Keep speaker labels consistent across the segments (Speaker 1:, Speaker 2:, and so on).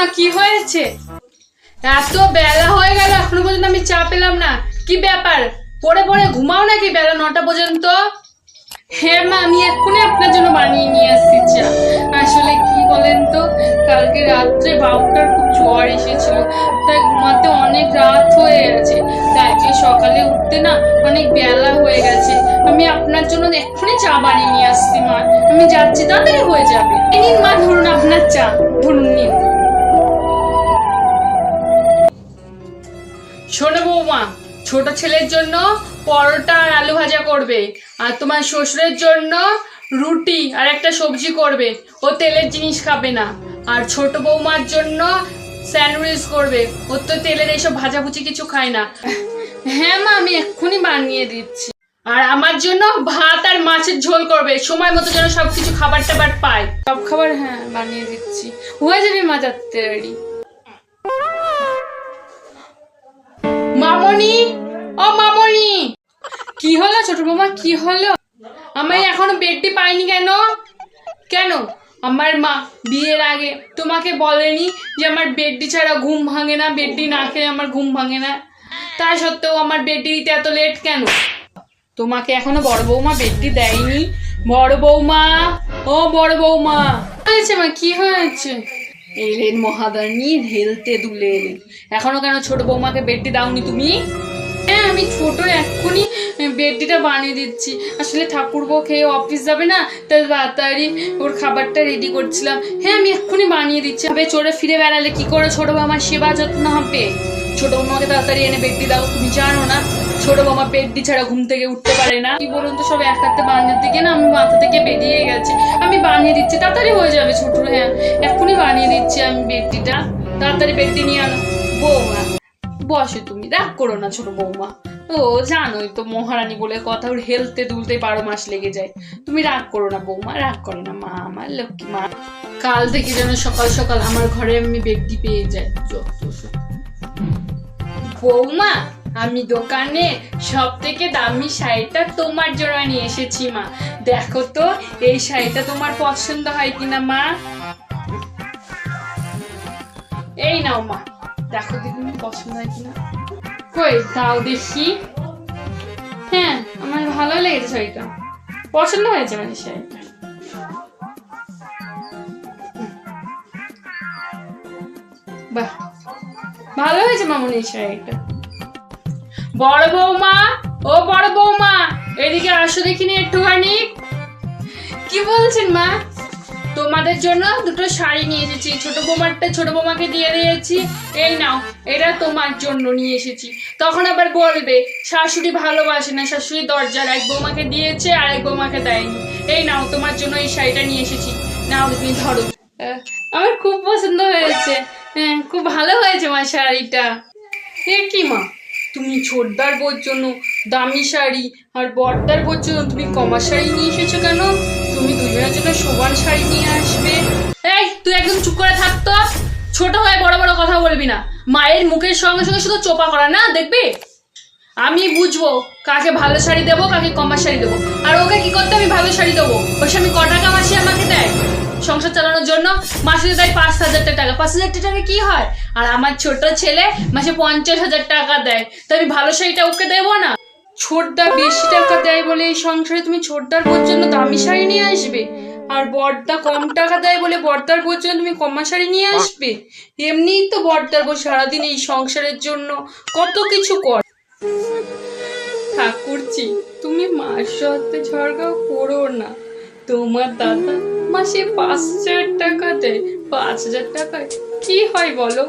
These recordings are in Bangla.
Speaker 1: মা কি হয়েছে? এত বেলা হয়ে গেল এখনো পর্যন্ত আমি চা পেলাম না, কি ব্যাপার? পড়ে পড়ে ঘুমাও নাকি বেলা 9টা পর্যন্ত? হ্যাঁ মা, আমি এক্ষুনি আপনার জন্য বানিয়ে নিয়ে আসছি চা। আসলে কি বলেন তো, কালকে রাত্রে বাবুটার খুব জ্বর এসেছিল, তাই ঘুমাতে অনেক রাত হয়ে গেছে, তাই যে সকালে উঠতে না অনেক বেলা হয়ে গেছে। আমি আপনার জন্য এক্ষুনি চা বানিয়ে নিয়ে আসছি মা, আমি যাচ্ছি, তাড়াতাড়ি হয়ে যাবে। এই নিন মা, ধরুন আপনার চা, ধরুন নিন। শোনো বৌমা, ছোট ছেলের জন্য পরোটা আর আলু ভাজা করবে, আর তোমার শ্বশুরের জন্য রুটি আর একটা সবজি করবে, ও তেলের জিনিস খাবে না। আর ছোট বৌমার জন্য স্যান্ডউইচ করবে, ও তো তেলের এইসব ভাজাভুজি কিছু খায় না। হ্যাঁ মা, আমি এক্ষুনি বানিয়ে দিচ্ছি। আর আমার জন্য ভাত আর মাছের ঝোল করবে, সময় মতো যেন সবকিছু খাবার টাবার পায়। সব খাবার হ্যাঁ বানিয়ে দিচ্ছি, হয়ে যাবে মা, তাড়াতাড়ি। মামনি, ও মামনি। কি হলো ছোট বৌমা, কি হলো? আমি এখনো বেডটি পাইনি কেন? কেন আমার মা বিয়ের আগে তোমাকে বলেনি যে আমার বেডটি ছাড়া ঘুম ভাঙে না, বেডটি না খেলে আমার ঘুম ভাঙে না? তা সত্ত্বেও আমার বেডটি দিতে এত লেট কেন? তোমাকে এখনো বড় বৌমা বেডটি দেয়নি? বড় বৌমা, ও বড় বৌমা। হয়েছে মা, কি হয়েছে? এলেন মহাদানি, ঢেলতে দুলে এলেন, এখনো কেন ছোট বৌমাকে বেডটি দাওনি তুমি? হ্যাঁ আমি ছোট এক্ষুনি বেডটিটা বানিয়ে দিচ্ছি, আসলে ঠাকুরপো খেয়ে অফিস যাবে না, তাই তাড়াতাড়ি ওর খাবারটা রেডি করছিলাম। হ্যাঁ আমি এক্ষুনি বানিয়ে দিচ্ছি। তবে চড়ে ফিরে বেড়ালে কি করে ছোট বৌমার সেবা যত্ন হবে? ছোট বৌমাকে তাড়াতাড়ি এনে বেডটি দাও। তুমি জানো না ছোট বৌমা বেডটি ছাড়া ঘুম থেকে উঠতে পারে না? কি বলুন তো, সব এক হাতে বানিয়ে দিকে না আমি মাথা থেকে বেরিয়ে গেছে। আমি বানিয়ে দিচ্ছি, তাড়াতাড়ি হয়ে যাবে ছোট। হ্যাঁ এক্ষুনি বানিয়ে দিচ্ছি আমি বেডটিটা, তাড়াতাড়ি বেডটি নিয়ে আনো। বৌমা বসে, তুমি রাগ করো না ছোট বৌমা, ও জানোই তো মহারানী বলে কথা, ওর হেলতে দুলতে 12 মাস লেগে যায়। তুমি রাগ করো না বৌমা, রাগ করো না মা, আমার লক্ষ্মী মা। কাল থেকে যেন সকাল সকাল আমার ঘরে আমি বেডটি পেয়ে যাই। বৌমা, আমি দোকানে সব থেকে দামি শাড়িটা তোমার জন্য নিয়ে এসেছি মা, দেখো তো এই শাড়িটা তোমার পছন্দ হয় কিনা মা। এই নাও মা, দেখো দেখুন পছন্দ হয় কিনা। কই দাও দেখি। হ্যাঁ আমার ভালো লেগেছে শাড়িটা, পছন্দ হয়েছে মানে শাড়িটা। বাহ ভালো হয়েছে মামুনি এই শাড়িটা। বড় বৌমা, ও বড় বৌমা, এদিকে আসো দেখিনি একটুখানি। কি বলছেন মা? তোমাদের জন্য দুটো শাড়ি নিয়ে এসেছি, ছোট বৌমারটা ছোট বৌমাকে দিয়ে দিয়েছি, এই নাও এটা তোমার জন্য নিয়ে এসেছি। তখন আবার বলবে শাশুড়ি ভালোবাসে না, শাশুড়ি দরজার, এক বৌমাকে দিয়েছে আর এক বৌমাকে দেয়নি। এই নাও তোমার জন্য এই শাড়িটা নিয়ে এসেছি, নাও তুমি ধরো। আমার খুব পছন্দ হয়েছে, হ্যাঁ খুব ভালো হয়েছে মা শাড়িটা। এ কি মা, তুমি ছোটদার বোর জন্য দামি শাড়ি আর বড়দার বোর জন্য তুমি কমা শাড়ি নিয়ে এসেছো কেন? তুমি দুজনের জন্য সমান শাড়ি নিয়ে আসবে। এই তুই একদম চুপ করে থাকতো, ছোট হয়ে বড় বড় কথা বলবি না। মায়ের মুখের সঙ্গে সঙ্গে শুধু চোপা করা না, দেখবি? আমি বুঝবো কাকে ভালো শাড়ি দেবো, কাকে কমা শাড়ি দেবো। আর ওকে কি করতে আমি ভালো শাড়ি দেবো? ওই আমি ক টাকা মাসে আমাকে দেয় সংসার চালানোর জন্য? মাসে দেয় 5,000 টাকা। 5,000 টাকা কি হয়? আর আমার ছোট ছেলে মাসে 50,000 টাকা দেয়, তো আমি ভালো শাড়িটা ওকে দেবো না? ছোটদা বেশি টাকা দেয় বলে এই সংসারে তুমি ছোটদার বোর জন্য দামি শাড়ি নিয়ে আসবে, আর বড়দা কম টাকা দেয় বলে বড়দার বোর জন্য তুমি কমা শাড়ি নিয়ে আসবে? এমনিই তো বড়দার বোর সারাদিন এই সংসারের জন্য কত কিছু কর। ঠাকুরজি তুমি মার সাথে ঝগড়া করো না, তোমার দাদা মাসে 5,000 টাকা দেয়। 5,000 টাকায় কি হয় বলো?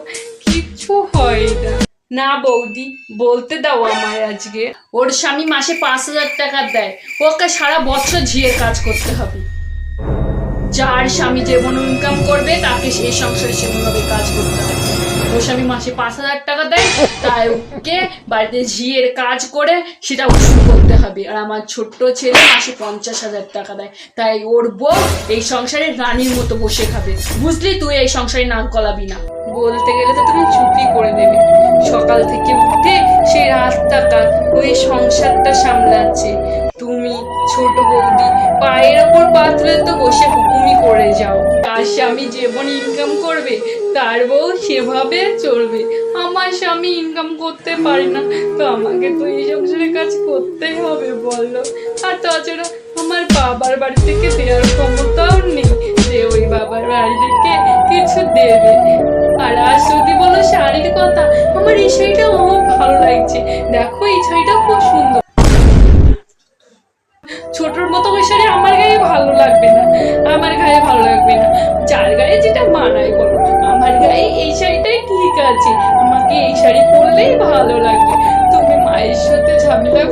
Speaker 1: কিচ্ছু হয় না। না বৌদি, বলতে দাও আমায় আজকে। ওর স্বামী মাসে 5,000 টাকা দেয়, ওকে সারা বছর ঝিয়ের কাজ করতে হবে। যার স্বামী যেমন ইনকাম করবে তাকে সেই সংসারে সেমনভাবে কাজ করতে হবে। ওর স্বামী মাসে 5,000 টাকা দেয়, তাই ওকে বাড়িতে ঝিয়ের কাজ করে সেটা উসুল করতে হবে। আর আমার ছোট্ট ছেলে মাসে 50,000 টাকা দেয়, তাই ওর বউ এই সংসারে রানীর মতো বসে খাবে। বুঝলি? তুই এই সংসারে নাক গলাবি না। বলতে গেলে তো তুমি চুপই করে দেবে। সকাল থেকে উঠে সেই রাত টাকা ওই সংসারটা সামলাচ্ছে, তুমি ছোট বৌদি পায়ের ওপর পা তুলে তো বসে হুকুমি করে যাও। যার স্বামী যেমন ইনকাম করবে তার বউ সেভাবে চলবে। আমার স্বামী ইনকাম করতে পারে না, তো আমাকে তো এই সংসারের কাজ করতেই হবে বললো। আর তাছাড়া আমার বাবার বাড়ি থেকে দেওয়ার ক্ষমতাও নেই যে ওই বাবার বাড়ি থেকে কিছু দেবে। আর আজ যদি বলো শাড়ির কথা, আমার এই শাড়িটা অনেক ভালো লাগছে। দেখো এই শাড়িটা খুব সুন্দর। ছোটর মতো ওই শাড়ি আমার গায়ে ভালো লাগবে না, আমার গায়ে ভালো লাগবে না। যার গায়ে যেটা মানায় বলো, আমার গায়ে এই শাড়িটাই ঠিক আছে, আমাকে এই শাড়ি পরলেই ভালো লাগবে। তুমি মায়ের সাথে ঝামেলা